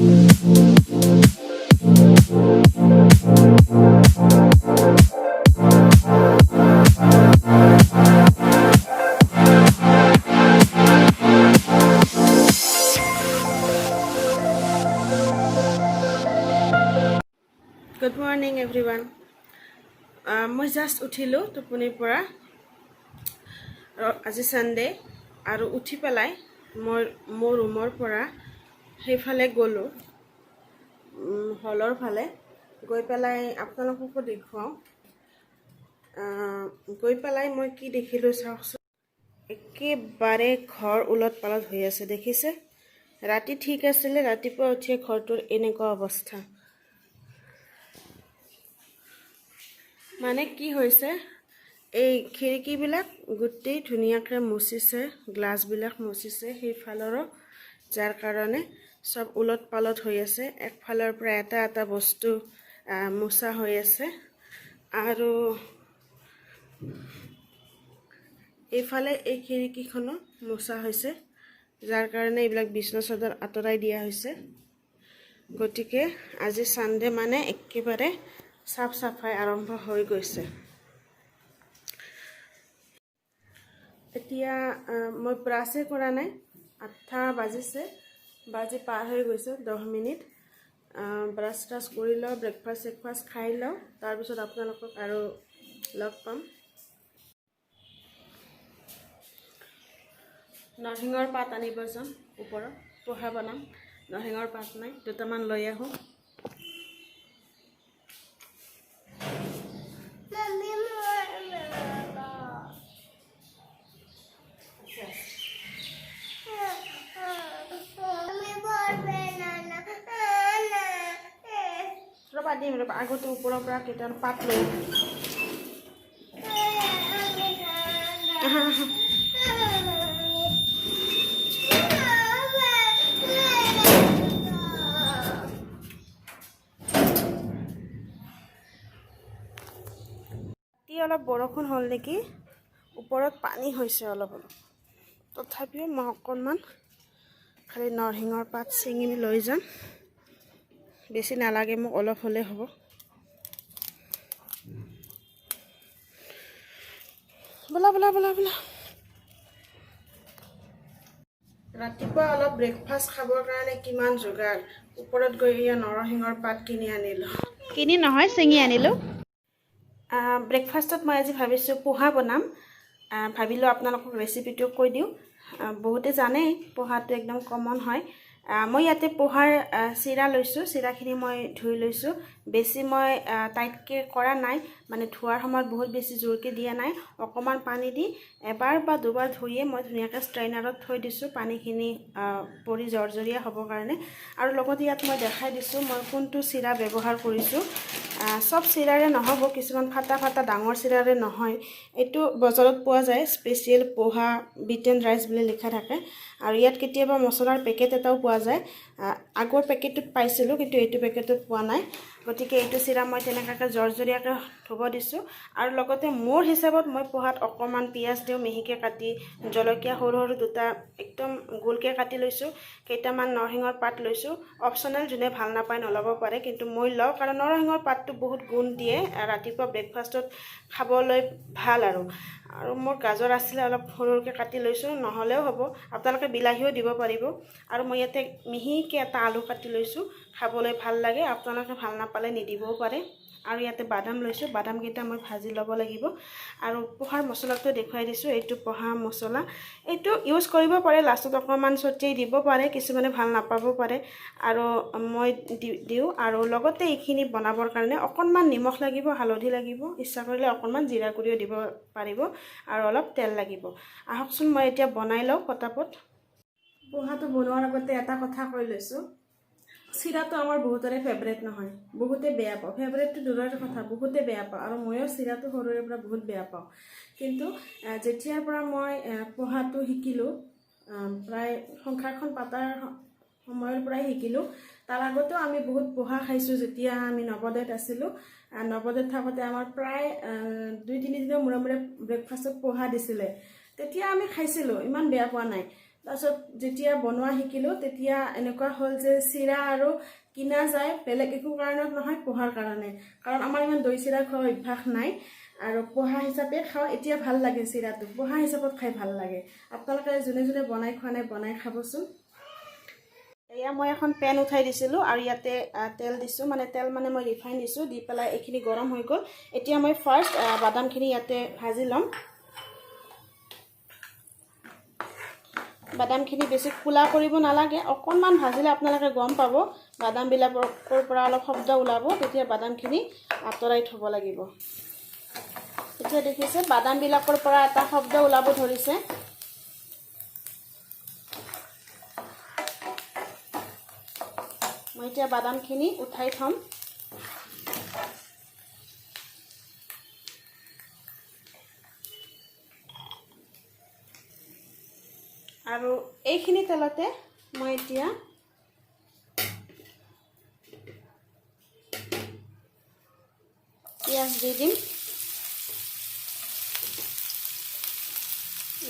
Good morning everyone. মই just উঠিলোঁ টোপনিৰ পৰা। আজি সানডে আৰু উঠি পেলাই মই মোৰ ৰুমৰ পৰা সেইফালে গ'লোঁ হলৰ ফালে গৈ পেলাই আপোনালোককো দেখুৱাওঁ। গৈ পেলাই মই কি দেখিলোঁ চাওকচোন। একেবাৰে ঘৰ উলট পালট হৈ আছে, দেখিছে? ৰাতি ঠিক আছিলে, ৰাতিপুৱা উঠিয়ে ঘৰটোৰ এনেকুৱা অৱস্থা। মানে কি হৈছে, এই খিৰিকীবিলাক গোটেই ধুনীয়াকৈ মুচিছে, গ্লাছবিলাক মুচিছে সেইফালৰো, যাৰ কাৰণে সব উলট পালট হৈ আছে। একফালৰ পৰা এটা এটা বস্তু মুচা হৈ আছে আৰু এইফালে এই খিৰিকীখনো মুচা হৈছে, যাৰ কাৰণে এইবিলাক বিছনা চাদৰ আঁতৰাই দিয়া হৈছে। গতিকে আজি সানডে মানে একেবাৰে সাফ সাফাই আৰম্ভ হৈ গৈছে। এতিয়া মই ব্ৰাছে কৰা নাই, 8টা বাজিছে, বাজি পাৰ হৈ গৈছে 10 মিনিট। ব্ৰাছ ট্ৰাছ কৰি লওঁ, ব্ৰেকফাষ্ট চেকফাষ্ট খাই লওঁ, তাৰপিছত আপোনালোকক আৰু লগ পাম। নৰসিংহৰ পাত আনিব যাম ওপৰত, পোহা বনাম। নৰসিংহৰ পাত নাই, দুটামান লৈ আহোঁ। ৰ'বা দিম, ৰ'বা আগতে ওপৰৰ পৰা কেইটামান পাত লৈ অলপ বৰষুণ হ'ল নেকি, ওপৰত পানী হৈছে অলপ অলপ। তথাপিও মই অকণমান খালি নৰসিংহৰ পাত ছিঙি লৈ যাম, বেছি নালাগে মোক, অলপ হ'লে হ'ব। বলা বলা বলা বলা। ৰাতিপুৱা অলপ ব্ৰেকফাষ্ট খাবৰ কাৰণে কিমান যোগাৰ। ওপৰত গৈ নৰসিংহৰ পাত কিনি আনিলোঁ, কিনি নহয় ছিঙি আনিলোঁ। ব্ৰেকফাষ্টত মই আজি ভাবিছোঁ পোহা বনাম। ভাবিলোঁ আপোনালোকক ৰেচিপিটো কৈ দিওঁ। বহুতে জানেই পোহাটো একদম কমন হয়। মই ইয়াতে পোহাৰ চিৰা লৈছোঁ, চিৰাখিনি মই ধুই লৈছোঁ। বেছি মই টাইটকৈ কৰা নাই, মানে ধোৱাৰ সময়ত বহুত বেছি জোৰকৈ দিয়া নাই। অকণমান পানী দি এবাৰ বা দুবাৰ ধুইয়ে মই ধুনীয়াকৈ ষ্ট্ৰেইনাৰত থৈ দিছোঁ, পানীখিনি পৰি জৰ্জৰীয়া হ'বৰ কাৰণে। আৰু লগতে ইয়াত মই দেখাই দিছোঁ মই কোনটো চিৰা ব্যৱহাৰ কৰিছোঁ। সব চিৰাৰে নহ'ব, কিছুমান ফাটা ফাটা ডাঙৰ চিৰাৰে নহয়। এইটো বজাৰত পোৱা যায়, স্পেচিয়েল পোহা বিট এণ্ড ৰাইচ বুলি লিখা থাকে। আৰু ইয়াত কেতিয়াবা মছলাৰ পেকেট এটাও পোৱা যায়। আগৰ পেকেটটোত পাইছিলোঁ, কিন্তু এইটো পেকেটত পোৱা নাই। গতিকে এইটো চিৰা মই তেনেকুৱাকৈ জৰ্জৰীয়াকৈ ধুব দিছোঁ। আৰু লগতে মোৰ হিচাপত মই পোহাত অকণমান পিঁয়াজ দিওঁ মিহিকৈ কাটি, জলকীয়া সৰু সৰু দুটা একদম গোলকৈ কাটি লৈছোঁ, কেইটামান নৰসিংহৰ পাত লৈছোঁ। অপশ্যনেল, যোনে ভাল নাপায় নল'ব পাৰে, কিন্তু মই লওঁ কাৰণ নৰসিংহৰ পাতটো বহুত গুণ দিয়ে, ৰাতিপুৱা ব্ৰেকফাষ্টত খাবলৈ ভাল। আৰু মোৰ গাজৰ আছিলে, অলপ সৰু সৰুকৈ কাটি লৈছোঁ, নহ'লেও হ'ব, আপোনালোকে বিলাহীও দিব পাৰিব। আৰু মই ইয়াতে মিহিকৈ এটা আলু কাটি লৈছোঁ, খাবলৈ ভাল লাগে, আপোনালোকে ভাল নাপালে নিদিবও পাৰে। আৰু ইয়াতে বাদাম লৈছোঁ, বাদামকেইটা মই ভাজি ল'ব লাগিব। আৰু পোহাৰ মছলাটো দেখুৱাই দিছোঁ, এইটো পোহা মছলা। এইটো ইউজ কৰিব পাৰে, লাষ্টত অকণমান ছটিয়াই দিব পাৰে, কিছুমানে ভাল নাপাব পাৰে। আৰু মই দিওঁ। আৰু লগতে এইখিনি বনাবৰ কাৰণে অকণমান নিমখ লাগিব, হালধি লাগিব, ইচ্ছা কৰিলে অকণমান জিৰা গুড়িও দিব পাৰিব, আৰু অলপ তেল লাগিব। আহকচোন মই এতিয়া বনাই লওঁ পটাপট। পোহাটো বনোৱাৰ আগতে এটা কথা কৈ লৈছোঁ, চিৰাটো আমাৰ বহুতৰে ফেভৰেট নহয়, বহুতে বেয়া পাওঁ। ফেভৰেটটো দূৰৰ কথা, বহুতে বেয়া পাওঁ। আৰু ময়ো চিৰাটো সৰুৰে পৰা বহুত বেয়া পাওঁ। কিন্তু যেতিয়াৰ পৰা মই পোহাটো শিকিলোঁ, প্ৰায় সংসাৰখন পাতাৰ সময়ৰ পৰাই শিকিলোঁ। তাৰ আগতেও আমি বহুত পোহা খাইছোঁ। যেতিয়া আমি নৱোদয়ত আছিলোঁ, নৱোদয়ত থাকোঁতে আমাৰ প্ৰায় 2-3 দিনৰ মূৰে মূৰে ব্ৰেকফাষ্টত পোহা দিছিলে। তেতিয়া আমি খাইছিলোঁ, ইমান বেয়া পোৱা নাই। তাৰপিছত যেতিয়া বনোৱা শিকিলোঁ তেতিয়া এনেকুৱা হ'ল যে চিৰা আৰু কিনা যায় বেলেগ একো কাৰণত নহয়, পোহাৰ কাৰণে। কাৰণ আমাৰ ইমান দৈ চিৰা খোৱা অভ্যাস নাই আৰু পোহা হিচাপে খাওঁ। এতিয়া ভাল লাগে চিৰাটো, পোহা হিচাপত খাই ভাল লাগে। আপোনালোকে যোনে যোনে বনাই খোৱা নাই বনাই খাবচোন। এয়া মই এখন পেন উঠাই দিছিলোঁ আৰু ইয়াতে তেল দিছোঁ, তেল মই ৰিফাইন দিছোঁ, দি পেলাই এইখিনি গৰম হৈ গ'ল। এতিয়া মই ফাৰ্ষ্ট বাদামখিনি ইয়াতে ভাজি ল'ম। বাদামখিনি বেছি কোলা কৰিব নালাগে, অকণমান ভাজিলে আপোনালোকে গম পাব বাদামবিলাকৰ পৰা অলপ শব্দ ওলাব, তেতিয়া বাদামখিনি আঁতৰাই থ'ব লাগিব। এতিয়া দেখিছে বাদামবিলাকৰ পৰা এটা শব্দ ওলাব ধৰিছে। মই এতিয়া বাদামখিনি উঠাই থ'ম। আৰু এইখিনি তেলতে মই এতিয়া পিঁয়াজ দি দিম,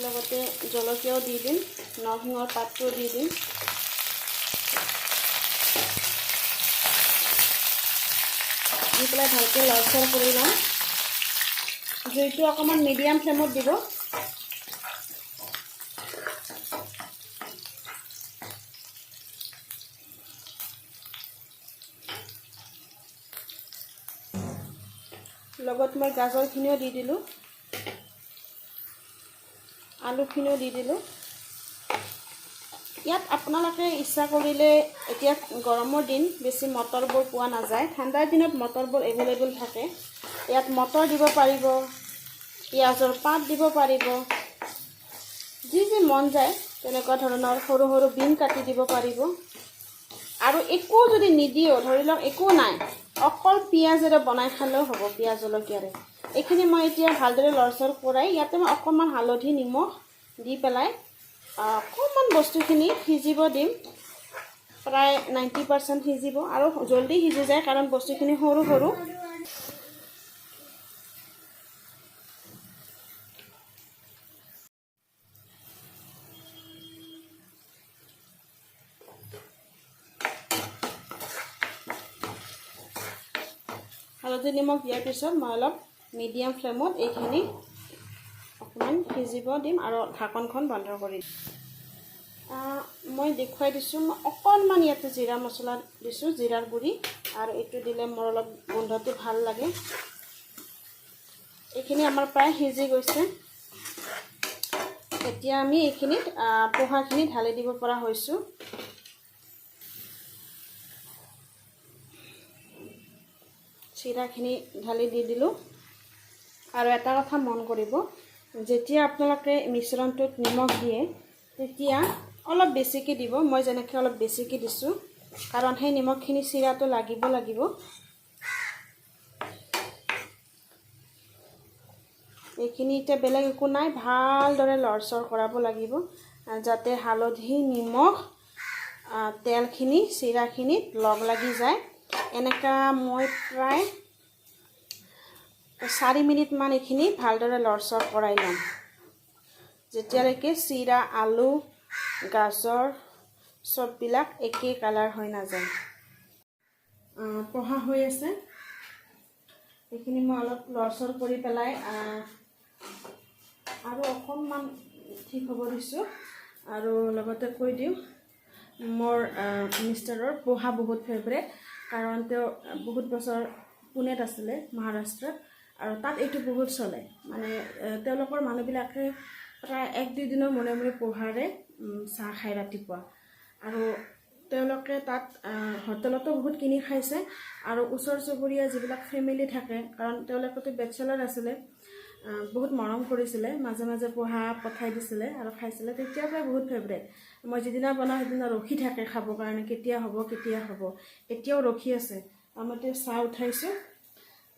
লগতে জলকীয়াও দি দিম, নৰসিংহৰ পাতটো দি দিম। দি পেলাই ভালকৈ লৰচৰ কৰি লওঁ। জুইটো অকণমান মিডিয়াম ফ্লেমত দিব। লগত মই গাজৰখিনিও দি দিলোঁ, আলুখিনিও দি দিলোঁ। ইয়াত আপোনালোকে ইচ্ছা কৰিলে, এতিয়া গৰমৰ দিন বেছি মটৰবোৰ পোৱা নাযায়, ঠাণ্ডাৰ দিনত মটৰবোৰ এভেইলেবল থাকে। ইয়াত মটৰ দিব পাৰিব, পিঁয়াজৰ পাত দিব পাৰিব, যি যি মন যায় তেনেকুৱা ধৰণৰ সৰু সৰু বিন কাটি দিব পাৰিব। আৰু একো যদি নিদিও, ধৰি লওক একো নাই, অকল পিঁয়াজেৰে বনাই খালেও হ'ব, পিঁয়াজ জলকীয়াৰে। এইখিনি মই এতিয়া ভালদৰে লৰচৰ কৰাই ইয়াতে মই অকণমান হালধি নিমখ দি পেলাই অকণমান বস্তুখিনি সিজিব দিম। প্ৰায় 90% সিজিব আৰু জলদি সিজি যায় কাৰণ বস্তুখিনি সৰু সৰু। হালধি নিমখ দিয়াৰ পিছত মই অলপ মিডিয়াম ফ্লেমত এইখিনি অকণমান সিজিব দিম আৰু ঢাকনখন বন্ধ কৰি দিম। মই দেখুৱাই দিছোঁ, মই অকণমান ইয়াতে জিৰা মছলা দিছোঁ, জিৰাৰ গুড়ি, আৰু এইটো দিলে মোৰ অলপ গোন্ধটো ভাল লাগে। এইখিনি আমাৰ প্ৰায় সিজি গৈছে। এতিয়া আমি এইখিনিত পোহাখিনি ঢালি দিব পৰা হৈছোঁ। চিৰাখিনি ঢালি দি দিলোঁ। আৰু এটা কথা মন কৰিব, যেতিয়া আপোনালোকে মিশ্ৰণটোত নিমখ দিয়ে তেতিয়া অলপ বেছিকৈ দিব। মই যেনেকৈ অলপ বেছিকৈ দিছোঁ, কাৰণ সেই নিমখখিনি চিৰাটো লাগিব। এইখিনি এতিয়া বেলেগ একো নাই, ভালদৰে লৰচৰ কৰাব লাগিব যাতে হালধি নিমখ তেলখিনি চিৰাখিনিত লগ লাগি যায়। এনেকা মই প্ৰায় 4 মিনিটমান এইখিনি ভালদৰে লৰচৰ কৰাই ল'ম, যেতিয়ালৈকে চিৰা, আলু, গাজৰ চববিলাক একেই কালাৰ হৈ নাযায়। পঢ়া হৈ আছে, এইখিনি মই অলপ লৰচৰ কৰি পেলাই আৰু অকণমান ঠিক হ'ব দিছোঁ। আৰু লগতে কৈ দিওঁ, মোৰ মিষ্টাৰৰ পোহা বহুত ফেভৰেট, কাৰণ তেওঁ বহুত বছৰ পুনেত আছিলে, মহাৰাষ্ট্ৰত, আৰু তাত এইটো বহুত চলে। তেওঁলোকৰ মানুহবিলাকে প্ৰায় 1-2 দিনৰ মূৰে মূৰে পোহাৰে চাহ খায় ৰাতিপুৱা। আৰু তেওঁলোকে তাত হোটেলতো বহুত কিনি খাইছে, আৰু ওচৰ চুবুৰীয়া যিবিলাক ফেমিলি থাকে, কাৰণ তেওঁলোকেতো বেচেলাৰ আছিলে, বহুত মৰম কৰিছিলে, মাজে মাজে পোহা পঠাই দিছিলে আৰু খাইছিলে। তেতিয়াৰ পৰাই বহুত ফেভৰেট। মই যিদিনা বনাওঁ সেইদিনা ৰখি থাকে খাবৰ কাৰণে, কেতিয়া হ'ব। এতিয়াও ৰখি আছে। মই এতিয়া চাহ উঠাইছোঁ,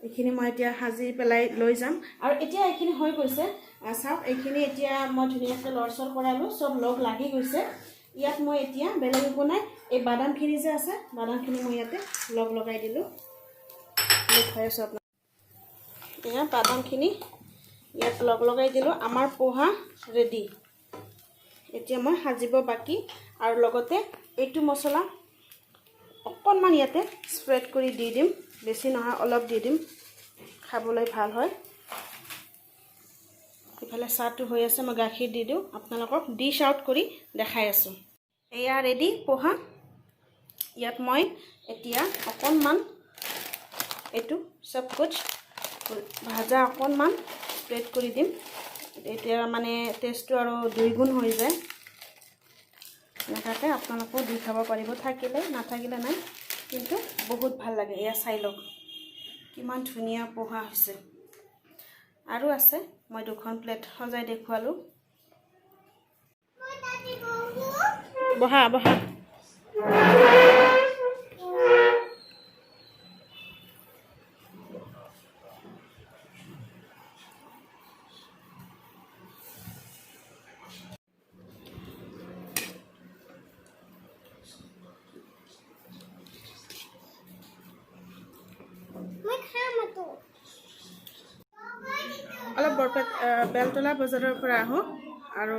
এইখিনি মই এতিয়া সাজি পেলাই লৈ যাম। আৰু এতিয়া এইখিনি হৈ গৈছে, চাওক এইখিনি এতিয়া মই ধুনীয়াকৈ লৰচৰ কৰালোঁ, চব লগ লাগি গৈছে। ইয়াত মই এতিয়া বেলেগ একো নাই, এই বাদামখিনি যে আছে, বাদামখিনি মই ইয়াতে লগাই দিলোঁ। দেখুৱাই আছোঁ আপোনাক। এয়া বাদামখিনি ইয়াত লগাই দিলোঁ। আমাৰ পোহা ৰেডি। এতিয়া মই সাজিব বাকি আৰু লগতে এইটো মছলা অকণমান ইয়াতে স্প্ৰেড কৰি দি দিম, বেছি নহয় অলপ দি দিম, খাবলৈ ভাল হয়। ইফালে চাহটো হৈ আছে, মই গাখীৰ দি দিওঁ, আপোনালোকক ডিছ আউট কৰি দেখাই আছোঁ। এয়া ৰেডি পোহা। ইয়াত মই এতিয়া অকণমান এইটো চব কুছ ভাজা অকণমান স্প্ৰেড কৰি দিম, এতিয়া মানে টেষ্টটো আৰু দুইগুণ হৈ যায়। এনেকুৱাকৈ আপোনালোকেও দি খাব পাৰিব, থাকিলে নাথাকিলে নাই, কিন্তু বহুত ভাল লাগে। এয়া চাই লওক কিমান ধুনীয়া পোহা হৈছে। আৰু আছে, মই 2খন প্লেট সজাই দেখুৱালোঁ। বহা বহা। অলপ বেলতলা বজাৰৰ পৰা আহোঁ আৰু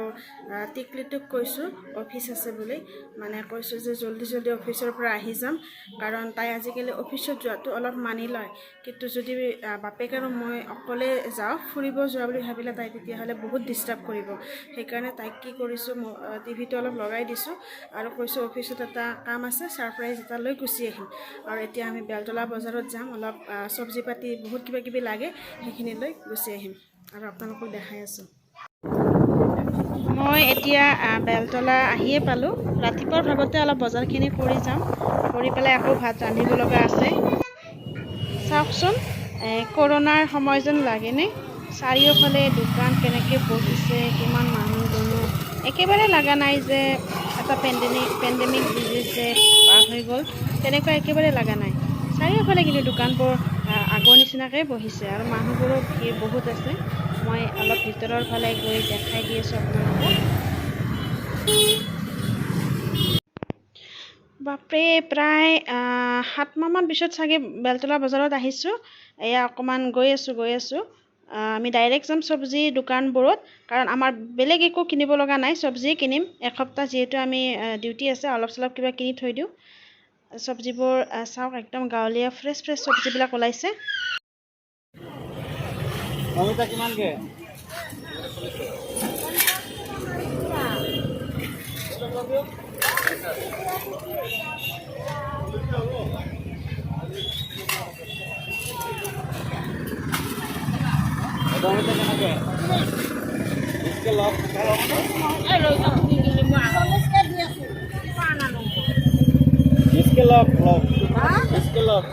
টিকলিটোক কৈছোঁ অফিচ আছে বুলি, মানে কৈছোঁ যে জল্দি অফিচৰ পৰা আহি যাম, কাৰণ তাই আজিকালি অফিচত যোৱাটো অলপ মানি লয়, কিন্তু যদি বাপেক আৰু মই অকলে যাওঁ ফুৰিব যোৱা বুলি ভাবিলে তাই তেতিয়াহ'লে বহুত ডিষ্টাৰ্ব কৰিব। সেইকাৰণে তাইক কি কৰিছোঁ, টিভিটো অলপ লগাই দিছোঁ আৰু কৈছোঁ অফিচত এটা কাম আছে, ছাৰপ্ৰাইজ এটা লৈ গুচি আহিম। আৰু এতিয়া আমি বেলতলা বজাৰত যাম, অলপ চব্জি পাতি বহুত কিবা কিবি লাগে, সেইখিনি লৈ গুচি আহিম আৰু আপোনালোকক দেখাই আছোঁ। মই এতিয়া বেলতলা আহিয়ে পালোঁ। ৰাতিপুৱাৰ ভাগতে অলপ বজাৰখিনি কৰি যাম, কৰি পেলাই আকৌ ভাত ৰান্ধিব লগা আছে। চাওকচোন কৰোণাৰ সময় যেন লাগেনে? চাৰিওফালে দোকান কেনেকৈ বহিছে, কিমান মানুহ দুনুহ, একেবাৰে লগা নাই যে এটা পেণ্ডেমিক ডিজিজ যে পাৰ হৈ গ'ল, তেনেকুৱা একেবাৰে লগা নাই। চাৰিওফালে কিন্তু দোকানবোৰ আগৰ নিচিনাকৈ বহিছে আৰু মানুহবোৰৰ ভিৰ বহুত আছে। মই অলপ ভিতৰৰ ফালে গৈ দেখাই দি আছোঁ আপোনালোকক। বাপৰে, প্ৰায় 7 মাহমান পিছত চাগে বেলতলা বজাৰত আহিছোঁ। এয়া অকণমান গৈ আছোঁ। আমি ডাইৰেক্ট যাম চব্জি দোকানবোৰত, কাৰণ আমাৰ বেলেগ একো কিনিব লগা নাই, চব্জিয়ে কিনিম। এসপ্তাহ যিহেতু আমি ডিউটি আছে, অলপ চলপ কিবা কিনি থৈ দিওঁ। চব্জিবোৰ চাওক, একদম গাঁৱলীয়া ফ্ৰেছ চব্জিবিলাক ওলাইছে। অমিতা কিমানকে? অমিতা কেনেকে? 20কে লওক। 20কে লওক। 20কে লওক।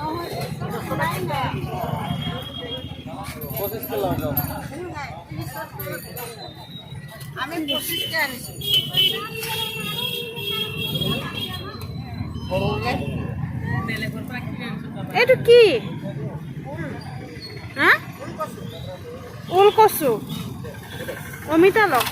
25কে লওক। আমি 25কে আনিছোঁ। এইটো কি? হা? ওলকচু। অমিতা লওক।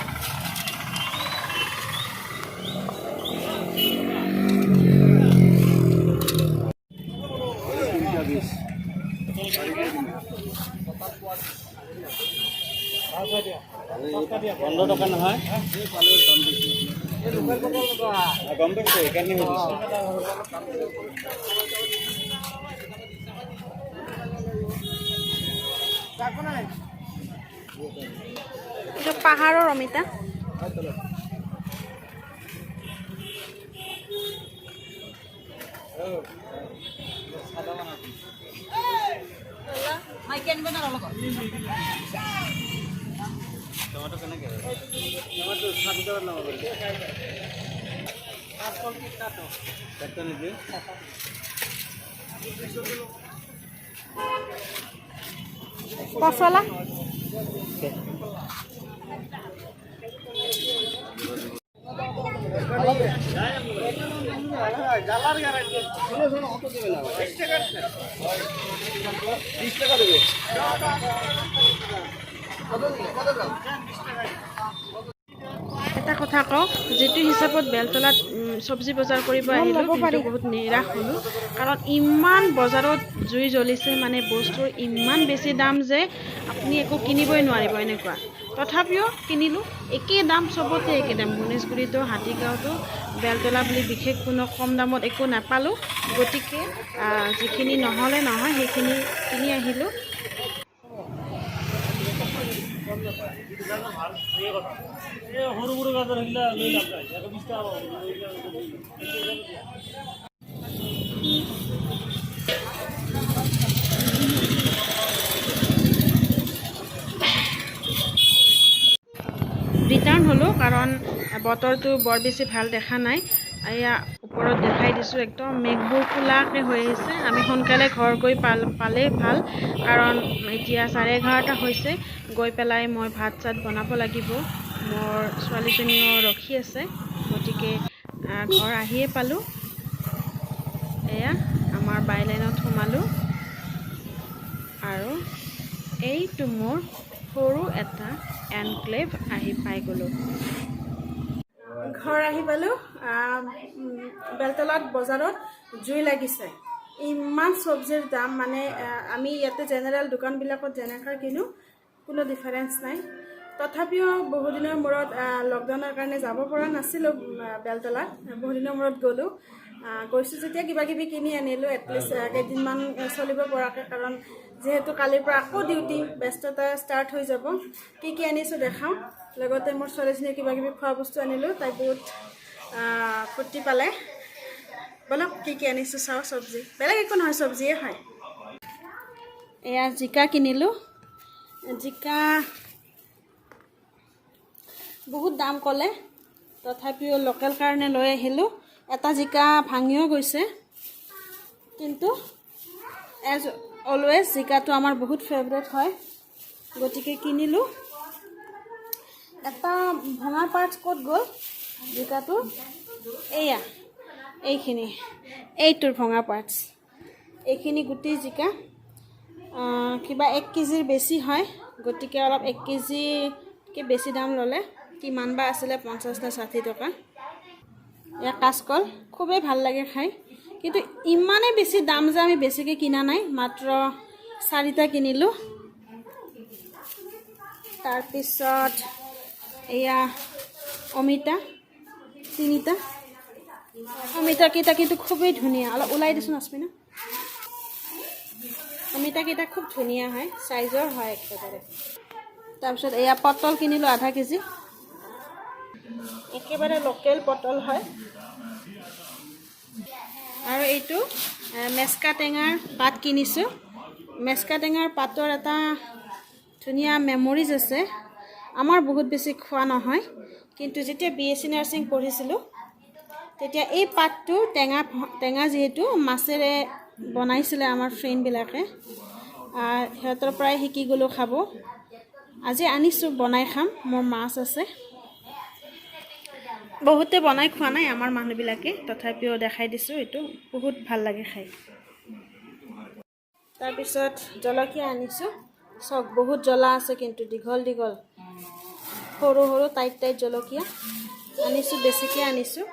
$15 নহয়, গম পাইছোঁ, সেইকাৰণে এইটো পাহাৰৰ অমিতা। টমেটো কেনেকে? টমেটো 60 টকা লগাব পাৰিব। একটা নেকি? পচলা এটা কথা কওঁ, যিটো হিচাপত বেলতলাত চব্জি বজাৰ কৰিব আহিলোঁ, কিন্তু বহুত নিৰাশ হ'লোঁ, কাৰণ ইমান বজাৰত জুই জ্বলিছে, মানে বস্তুৰ ইমান বেছি দাম যে আপুনি একো কিনিবই নোৱাৰিব এনেকুৱা। তথাপিও কিনিলোঁ। একেই দাম, চবতে একেই দাম। গণেশগুৰিতো হাতীগাঁৱতো বেলতলা বুলি বিশেষ কোনো কম দামত একো নাপালোঁ। গতিকে যিখিনি নহ'লে নহয় সেইখিনি কিনি আহিলোঁ। সৰু সৰু গাজৰ সেইগিলা লৈ লাভ নাই, 120 টকা ৰিটাৰ্ণ হ'লোঁ কাৰণ বতৰটো বৰ বেছি ভাল দেখা নাই। এয়া ওপৰত দেখাই দিছোঁ, একদম মেঘবোৰ ক'লাকৈ হৈ আহিছে। আমি সোনকালে ঘৰ গৈ পালেই ভাল, কাৰণ এতিয়া 11:30 হৈছে। গৈ পেলাই মই ভাত চাত বনাব লাগিব। মোৰ ছোৱালীজনীও ৰখি আছে, গতিকে ঘৰ আহিয়ে পালোঁ। এয়া আমাৰ বাইলাইনত সোমালোঁ আৰু এইটো মোৰ সৰু এটা এনক্লেভ আহি পাই গ'লোঁ। ঘৰ আহি পালোঁ। বেলতলাত বজাৰত জুই লাগিছে। ইমান চব্জিৰ দাম, মানে আমি ইয়াতে জেনেৰেল দোকানবিলাকত যেনেকৈ কিনো কোনো ডিফাৰেঞ্চ নাই। তথাপিও বহুদিনৰ মূৰত লকডাউনৰ কাৰণে যাব পৰা নাছিলোঁ বেলতলাত। বহুদিনৰ মূৰত গ'লোঁ। গৈছোঁ যেতিয়া কিবা কিবি কিনি আনিলোঁ, এটলিষ্ট কেইদিনমান চলিব পৰাকৈ, কাৰণ যিহেতু কালিৰ পৰা আকৌ ডিউটি, ব্যস্ততা ষ্টাৰ্ট হৈ যাব। কি কি আনিছোঁ দেখাওঁ। লগতে মোৰ ছোৱালীজনীয়ে কিবা কিবি খোৱা বস্তু আনিলোঁ, তাই বহুত ফূৰ্তি পালে। বলক কি কি আনিছোঁ চাওঁ। চব্জি বেলেগ একো নহয়, চব্জিয়ে হয়। এয়া জিকা কিনিলোঁ। জিকা বহুত দাম ক'লে, তথাপিও লোকেল কাৰণে লৈ আহিলোঁ। এটা জিকা ভাঙিও গৈছে, কিন্তু এজ অলৱেজ জিকাটো আমাৰ বহুত ফেভৰেট হয়, গতিকে কিনিলোঁ। এটা ভঙা পাৰ্টছ ক'ত গ'ল জিকাটো? এয়া এইখিনি, এইটোৰ ভঙা পাৰ্টছ। এইখিনি গোটেই জিকা কিবা 1 কেজিৰ বেছি হয়, গতিকে অলপ 1 কেজিতকৈ বেছি দাম ল'লে। কিমান বা আছিলে, 50 নে 60 টকা। এয়া কাচকল, খুবেই ভাল লাগে খাই, কিন্তু ইমানেই বেছি দাম যে আমি বেছিকৈ কিনা নাই, মাত্ৰ 4টা কিনিলোঁ। তাৰপিছত এয়া অমিতা 3টা। অমিতাকেইটা কিন্তু খুবেই ধুনীয়া। অলপ ওলাই দিছোঁ নাচপিনা। অমিতাকেইটা খুব ধুনীয়া হয়, চাইজৰ হয় একেবাৰে। তাৰপিছত এয়া পটল কিনিলোঁ 1/2 কেজি। একেবাৰে লোকেল পটল হয়। আৰু এইটো মেচকা টেঙাৰ পাত কিনিছোঁ। মেচকা টেঙাৰ পাতৰ এটা ধুনীয়া মেমৰিজ আছে। আমাৰ বহুত বেছি খোৱা নহয়, কিন্তু যেতিয়া BSc নাৰ্ছিং পঢ়িছিলোঁ তেতিয়া এই পাতটো টেঙা যিহেতু মাছেৰে বনাইছিলে আমাৰ ফ্ৰেণ্ডবিলাকে, সিহঁতৰ পৰাই শিকি গ'লোঁ খাব। আজি আনিছোঁ, বনাই খাম। মোৰ মাছ আছে। বহুতে বনাই খোৱা নাই আমাৰ মানুহবিলাকে, তথাপিও দেখাই দিছোঁ। এইটো বহুত ভাল লাগে খাই। তাৰপিছত জলকীয়া আনিছোঁ। চাওক, বহুত জ্বলা আছে, কিন্তু দীঘল দীঘল সৰু সৰু টাইট জলকীয়া আনিছোঁ, বেছিকৈ আনিছোঁ।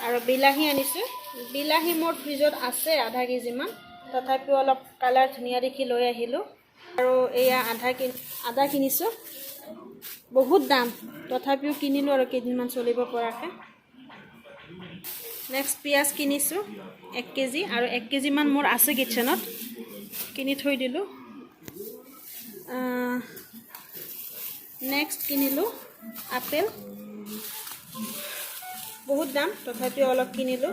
আৰু বিলাহী আনিছোঁ। বিলাহী মোৰ ফ্ৰিজত আছে 1/2 কেজিমান, তথাপিও অলপ কালাৰ ধুনীয়া দেখি লৈ আহিলোঁ। আৰু এয়া আদা কিনিছোঁ। বহুত দাম, তথাপিও কিনিলোঁ আৰু কেইদিনমান চলিব পৰাকৈ। নেক্সট পিঁয়াজ কিনিছোঁ 1 কেজি, আৰু 1 কেজিমান মোৰ আছে কিটচেনত, কিনি থৈ দিলোঁ। নেক্সট কিনিলোঁ আপেল। বহুত দাম, তথাপিও অলপ কিনিলোঁ।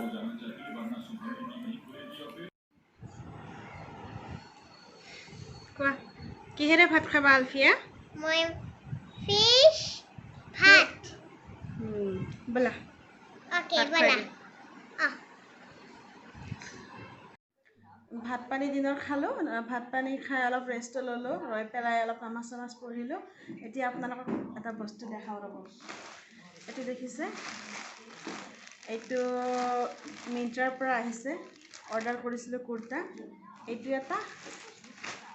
কোৱা, কিহেৰে ভাত খাবা আলফিয়া? মই ফিশ ভাত। ব'লা। ওকে, ব'লা। ভাত পানী দিনৰ খালোঁ। ভাত পানী খাই অলপ ৰেষ্ট ল'লোঁ, ৰৈ পেলাই অলপ নামাজ চামাজ পঢ়িলোঁ। এতিয়া আপোনালোকক এটা বস্তু দেখাওঁ ৰ'ব। এইটো দেখিছে? এইটো মিন্ত্ৰাৰ পৰা আহিছে। অৰ্ডাৰ কৰিছিলোঁ কুৰ্তা। এইটো এটা,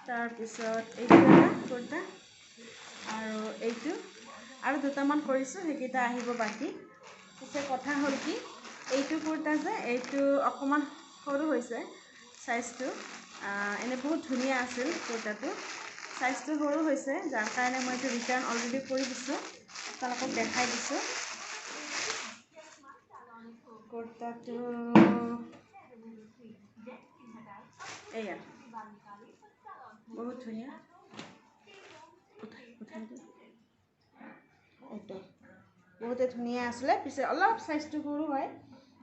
তাৰপিছত এইটো এটা কুৰ্তা, আৰু এইটো, আৰু 2টামান কৰিছোঁ, সেইকেইটা আহিব বাকী। পিছে কথা হ'ল কি, এইটো কুৰ্তা যে, এইটো অকণমান সৰু হৈছে চাইজটো। এনে বহুত ধুনীয়া আছিল কুৰ্তাটো। সাইজটো সৰু হৈছে, যাৰ কাৰণে মই এইটো ৰিটাৰ্ণ অলৰেডি কৰি দিছোঁ, আপোনালোকক দেখাই দিছোঁ। কুৰ্তাটো এয়া বহুত ধুনীয়া, এইটো বহুতে ধুনীয়া আছিলে, পিছে অলপ চাইজটো সৰু হয়,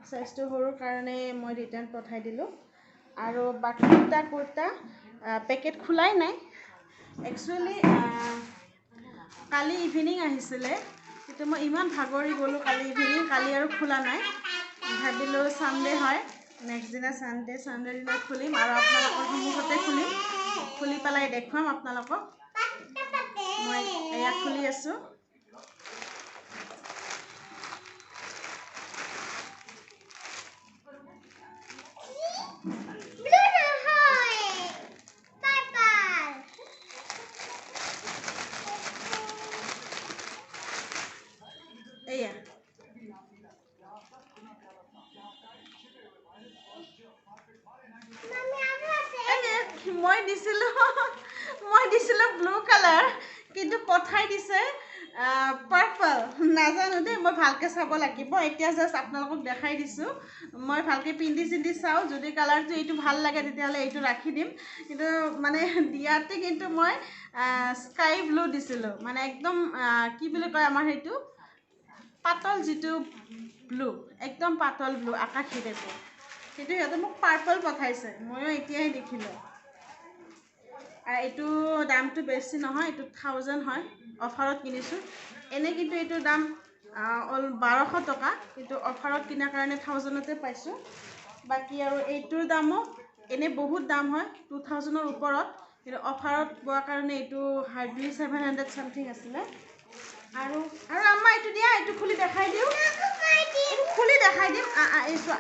চাইজটো সৰুৰ কাৰণে মই ৰিটাৰ্ণ পঠাই দিলোঁ। আৰু বাকী দুটা কুৰ্তা পেকেট খোলাই নাই, একচুৱেলি কালি ইভিনিং আহিছিলে, কিন্তু মই ইমান ভাগৰি গ'লোঁ কালি ইভিনিং, কালি আৰু খোলা নাই। ভাবিলোঁ ছানডে হয়, নেক্সট দিনা ছানডে দিনা খুলিম আৰু আপোনালোকৰ সন্মুখতে খুলিম, খুলি পেলাই দেখুৱাম আপোনালোকক। মই এয়া খুলি আছোঁ। এয়া মই দিছিলোঁ ব্লু কালাৰ, কিন্তু পঠাই দিছে পাৰ্পল। নাজানো দেই, মই ভালকৈ চাব লাগিব। এতিয়া জাষ্ট আপোনালোকক দেখাই দিছোঁ, মই ভালকৈ পিন্ধি চিন্ধি চাওঁ, যদি কালাৰটো এইটো ভাল লাগে তেতিয়াহ'লে এইটো ৰাখি দিম। কিন্তু মানে দিয়াতে কিন্তু মই স্কাই ব্লু দিছিলোঁ, মানে একদম কি বুলি কয় আমাৰ সেইটো পাতল যিটো ব্লু, একদম পাতল ব্লু, আকাশী টাইপৰ, কিন্তু সিহঁতে মোক পাৰ্পল পঠাইছে, ময়ো এতিয়াই দেখিলোঁ। আৰু এইটো দামটো বেছি নহয়, এইটো 1000 হয়, অফাৰত কিনিছোঁ। এনেই কিন্তু এইটোৰ দাম 1200 টকা, কিন্তু অফাৰত কিনাৰ কাৰণে 1000তে পাইছোঁ। বাকী আৰু এইটোৰ দামো এনেই বহুত দাম হয়, 2000ৰ ওপৰত, কিন্তু অফাৰত পোৱাৰ কাৰণে এইটো হাৰ্ডলি 700 চামথিং আছিলে। আৰু আমাৰ এইটো দিয়া, এইটো খুলি দেখাই দিওঁ, এইটো খুলি দেখাই দিম, এইটো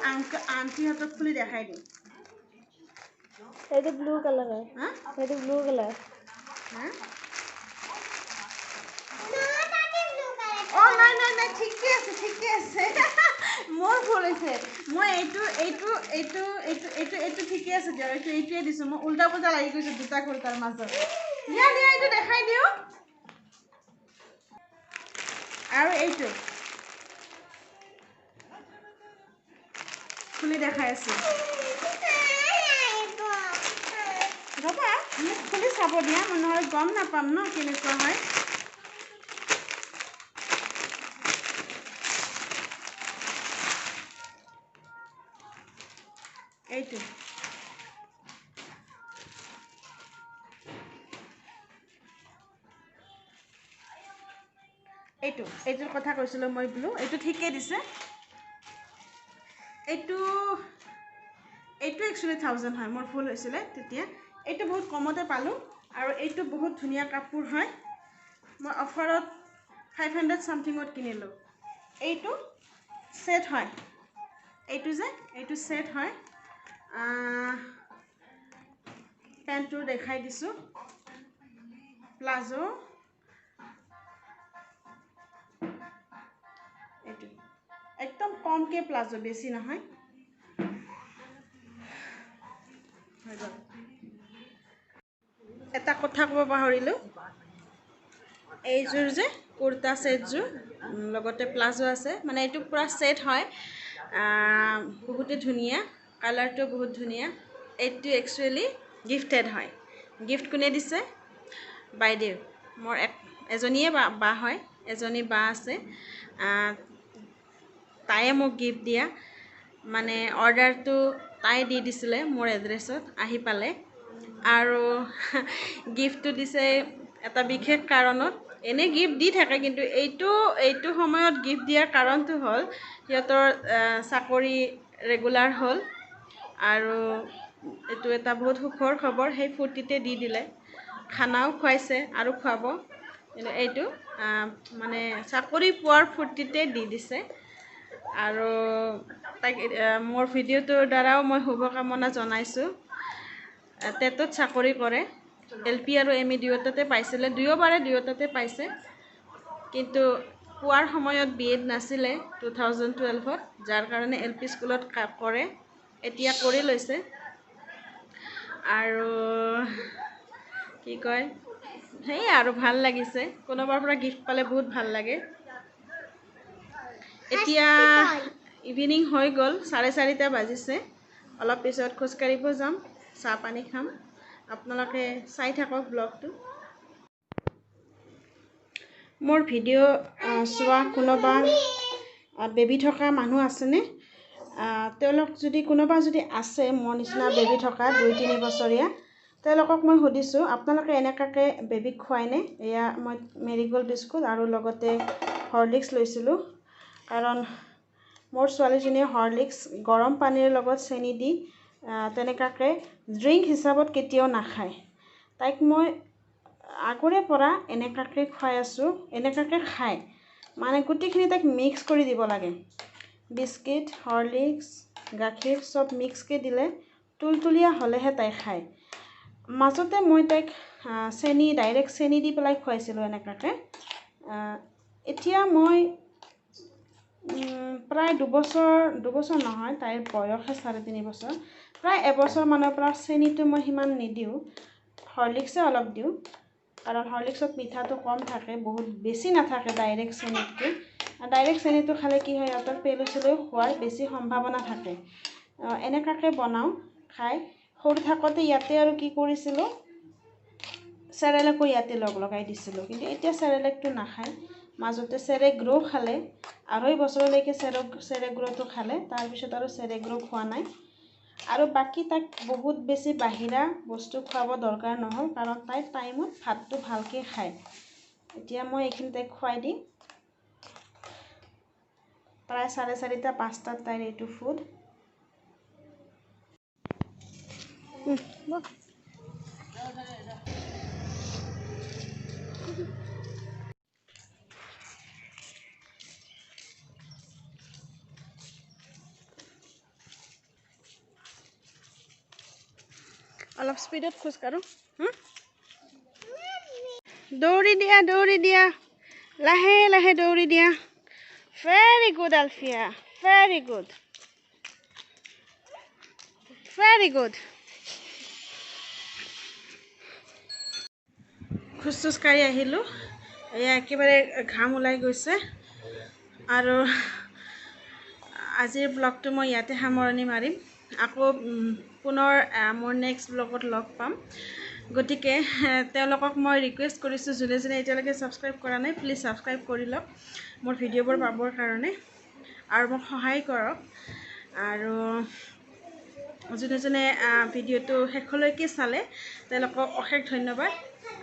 আণ্টিহঁতক খুলি দেখাই দিম। এইটো ব্লু কালাৰ হয়, সেইটো ব্লু কালাৰ। অঁ নাই, ঠিকে আছে মোৰ ভুল হৈছে। মই এইটো ঠিকে আছে দিয়ক, এইটোৱে দিছোঁ। মই উল্টা পুল্টা লাগি গৈছোঁ দুটা কুৰ্তাৰ মাজত। দিয়া এইটো দেখাই দিওঁ। আৰু এইটো খুলি দেখাই আছোঁ, ৰ'বা মোক খুলি চাব দিয়া, মই নহ'লে গম নাপাম ন কেনেকুৱা হয়। এইটো এইটোৰ কথা কৈছিলোঁ মই, ব্লু, এইটো ঠিকেই দিছে। এইটো একচুৱেলি 1000 হয়, মোৰ ভুল হৈছিলে তেতিয়া। এইটো বহুত কমতে পালোঁ, আৰু এইটো বহুত ধুনীয়া কাপোৰ হয়, মই অফাৰত 500 চামথিঙত কিনিলোঁ। এইটো ছেট হয়, এইটো ছেট হয়। পেণ্টটো দেখাই দিছোঁ, প্লাজো, এইটো একদম কমকৈ প্লাজো, বেছি নহয়। এটা কথা ক'ব পাহৰিলোঁ, এইযোৰ যে কুৰ্তা ছেটযোৰ লগতে প্লাজো আছে, মানে এইটো পূৰা ছেট হয়, বহুতে ধুনীয়া, কালাৰটো বহুত ধুনীয়া। এইটো একচুৱেলি গিফটেড হয়। গিফ্ট কোনে দিছে? বাইদেউ, মোৰ এজনীয়ে বা হয়, এজনী বা আছে, তাইয়ে মোক গিফ্ট দিয়া, মানে অৰ্ডাৰটো তাই দি দিছিলে মোৰ এড্ৰেছত, আহি পালে। আৰু গিফ্টটো দিছে এটা বিশেষ কাৰণত, এনেই গিফ্ট দি থাকে, কিন্তু এইটো সময়ত গিফ্ট দিয়াৰ কাৰণটো হ'ল সিহঁতৰ চাকৰি ৰেগুলাৰ হ'ল, আৰু এইটো এটা বহুত সুখৰ খবৰ, সেই ফূৰ্তিতে দি দিলে। খানাও খুৱাইছে আৰু খুৱাব, কিন্তু এইটো মানে চাকৰি পোৱাৰ ফূৰ্তিতে দি দিছে। আৰু তাইক মোৰ ভিডিঅ'টোৰ দ্বাৰাও মই শুভকামনা জনাইছোঁ। টেটত চাকৰি কৰে, LP আৰু ME দুয়োটাতে পাইছিলে, দুয়োটাতে পাইছে, কিন্তু পোৱাৰ সময়ত BEd নাছিলে 2012ত, যাৰ কাৰণে LP স্কুলত কৰে, এতিয়া কৰি লৈছে। আৰু কি কয়, সেই আৰু ভাল লাগিছে কোনোবাৰ পৰা গিফ্ট পালে বহুত ভাল লাগে এতিয়া ইভিনিং হৈ গ'ল 4:30 বাজিছে অলপ পিছত খোজ কাঢ়িব যাম চাহ পানী খাম আপোনালোকে চাই থাকক ব্লগটো মোৰ ভিডিঅ' চোৱা কোনোবা বেবী থকা মানুহ আছেনে তেওঁলোক যদি কোনোবা যদি আছে মোৰ নিচিনা বেবী থকা 2-3 বছৰীয়া তেওঁলোকক মই সুধিছোঁ আপোনালোকে এনেকাকে বেবীক খুৱায়নে এয়া মই মেৰিগোল্ড বিস্কুট আৰু লগতে হৰলিক্স লৈছিলোঁ কাৰণ মোৰ ছোৱালীজনীয়ে হৰলিক্স গৰম পানীৰ লগত চেনি দি তেনেকাকে ড্ৰিংক হিচাপত কেতিয়াও নাখায় তাইক মই আগৰে পৰা এনেকাকে খুৱাই আছোঁ এনেকাকে খায় মানে গোটেইখিনি তাইক মিক্স কৰি দিব লাগে বিস্কিট হৰলিক্স গাখীৰ সব মিক্সকৈ দিলে তুলতুলীয়া হ'লেহে তাই খায় মাজতে মই তাইক চেনি ডাইৰেক্ট চেনি দি পেলাই খুৱাইছিলোঁ এনেকাকে এতিয়া মই প্ৰায় 2 বছৰ নহয় তাইৰ বয়সে 3.5 বছৰ প্ৰায় এবছৰমানৰ পৰা চেনিটো মই সিমান নিদিওঁ হৰলিক্সে অলপ দিওঁ কাৰণ হৰলিক্সত মিঠাটো কম থাকে বহুত বেছি নাথাকে ডাইৰেক্ট চেনিতকৈ ডাইৰেক্ট চেনিটো খালে কি হয় সিহঁতৰ পেলুচেলু হোৱাৰ বেছি সম্ভাৱনা থাকে এনেকাকে বনাওঁ খাই সৰু থাকোঁতে ইয়াতে আৰু কি কৰিছিলোঁ চেৰেলেকো ইয়াতে লগাই দিছিলোঁ কিন্তু এতিয়া চেৰেলেকটো নাখায় মাজতে চেৰেগ্ৰো খালে 2.5 বছৰলৈকে চেৰেগ্ৰোটো খালে তাৰপিছত আৰু চেৰেগ্ৰো খোৱা নাই আৰু বাকী তাক বহুত বেছি বাহিৰা বস্তু খুৱাব দৰকাৰ নহ'ল কাৰণ তাই টাইমত ভাতটো ভালকৈ খায় এতিয়া মই এইখিনি তাইক খুৱাই দিম প্ৰায় 4:30-5টাত তাইৰ এইটো ফুড অলপ স্পীডত খোজ কাঢ়ো দৌৰি দিয়া লাহে লাহে দৌৰি দিয়া very good Alfia very good খোজ কাঢ়ি আহিলোঁ এয়া একেবাৰে ঘাম ওলাই গৈছে আৰু আজিৰ ব্লগটো মই ইয়াতে সামৰণি মাৰিম আকৌ পুনৰ মোৰ নেক্সট ব্লগত লগ পাম গতিকে তেওঁলোকক মই ৰিকুৱেষ্ট কৰিছোঁ যোনে যোনে এতিয়ালৈকে ছাবস্ক্ৰাইব কৰা নাই প্লিজ ছাবস্ক্ৰাইব কৰি লওক মোৰ ভিডিঅ'বোৰ পাবৰ কাৰণে আৰু মোক সহায় কৰক আৰু যোনে যোনে ভিডিঅ'টো শেষলৈকে চালে তেওঁলোকক অশেষ ধন্যবাদ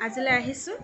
আজিলৈ আহিছোঁ